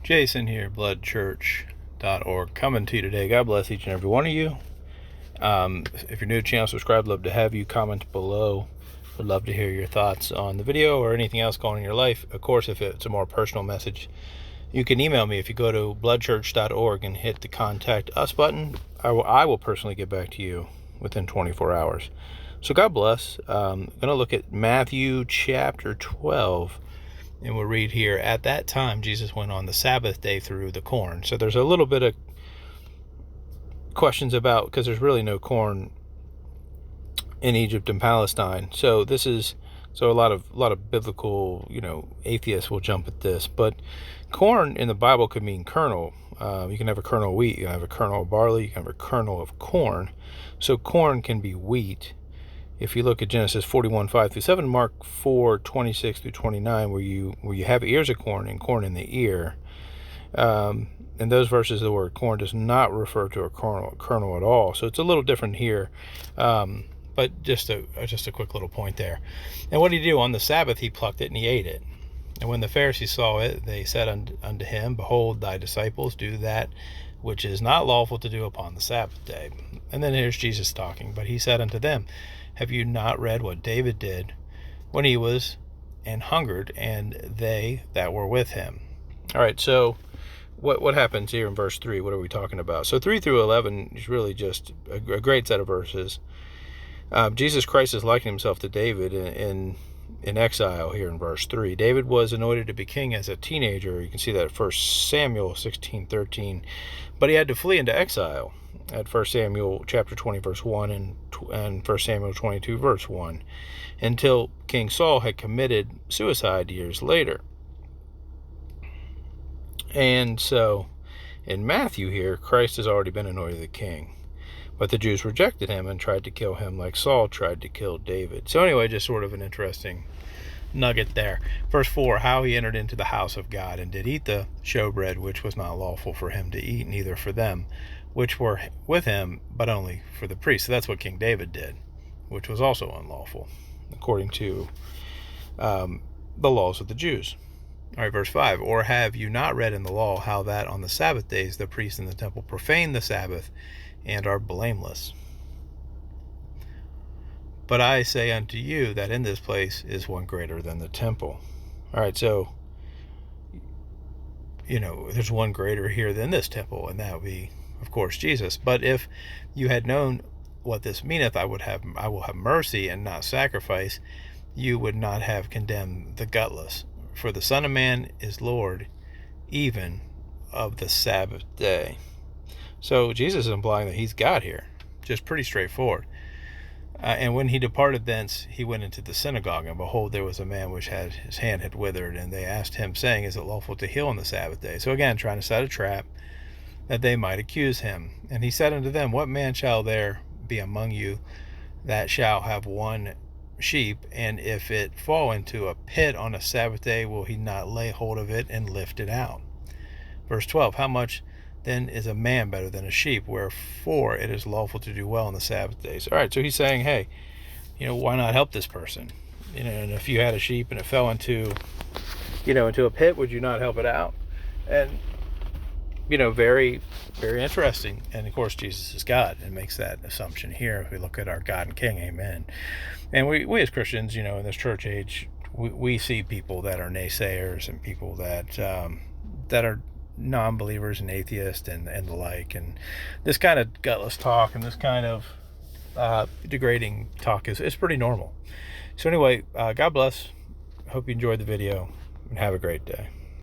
Jason here, bloodchurch.org, coming to you today. God bless each and every one of you. If you're new to the channel, subscribe. Love to have you. Comment below. Would love to hear your thoughts on the video or anything else going on in your life. Of course, if it's a more personal message, you can email me if you go to bloodchurch.org and hit the contact us button. I will personally get back to you within 24 hours. So God bless. I'm going to look at Matthew chapter 12. And we'll read here, at that time, Jesus went on the Sabbath day through the corn. So there's a little bit of questions about, because there's really no corn in Egypt and Palestine. So a lot of biblical, atheists will jump at this. But corn in the Bible could mean kernel. You can have a kernel of wheat, you can have a kernel of barley, you can have a kernel of corn. So corn can be wheat. If you look at Genesis 41:5-7, Mark 4:26-29, where you have ears of corn and corn in the ear, in those verses the word corn does not refer to a kernel at all. So it's a little different here, but just a quick little point there. And what did he do? On the Sabbath he plucked it and he ate it. And when the Pharisees saw it, they said unto him, Behold, thy disciples do that which is not lawful to do upon the Sabbath day. And then here's Jesus talking. But he said unto them, Have you not read what David did when he was and hungered, and they that were with him? All right, so what happens here in verse 3? What are we talking about? So 3-11 is really just a great set of verses. Jesus Christ is likening himself to David in exile here in verse 3. David was anointed to be king as a teenager. You can see that at 1 Samuel 16:13. But he had to flee into exile at 1 Samuel chapter 20 verse 1 and 1 Samuel 22 verse 1 until King Saul had committed suicide years later. And so in Matthew here, Christ has already been anointed the king. But the Jews rejected him and tried to kill him like Saul tried to kill David. So anyway, just sort of an interesting nugget there. Verse 4, how he entered into the house of God and did eat the showbread, which was not lawful for him to eat, neither for them which were with him, but only for the priests. So that's what King David did, which was also unlawful, according to the laws of the Jews. All right, verse 5, or have you not read in the law how that on the Sabbath days the priests in the temple profane the Sabbath and are blameless? But I say unto you that in this place is one greater than the temple. All right, so, there's one greater here than this temple, and that would be, of course, Jesus. But if you had known what this meaneth, I will have mercy and not sacrifice, you would not have condemned the gutless. For the Son of Man is Lord, even of the Sabbath day. So Jesus is implying that he's God here. Just pretty straightforward. And when he departed thence, he went into the synagogue, and behold, there was a man which had his hand had withered, and they asked him, saying, Is it lawful to heal on the Sabbath day? So again, trying to set a trap that they might accuse him. And he said unto them, What man shall there be among you that shall have one sheep, and if it fall into a pit on a Sabbath day, will he not lay hold of it and lift it out? Verse 12, how much then is a man better than a sheep? Wherefore it is lawful to do well on the Sabbath days. All right, so he's saying, hey, why not help this person? And if you had a sheep and it fell into a pit, would you not help it out? And, very, very interesting. And of course, Jesus is God and makes that assumption here. If we look at our God and King, amen. And we as Christians, in this church age, we see people that are naysayers and people that are non-believers and atheists and the like, and this kind of gutless talk and this kind of degrading talk is pretty normal. So anyway, God bless. Hope you enjoyed the video and have a great day.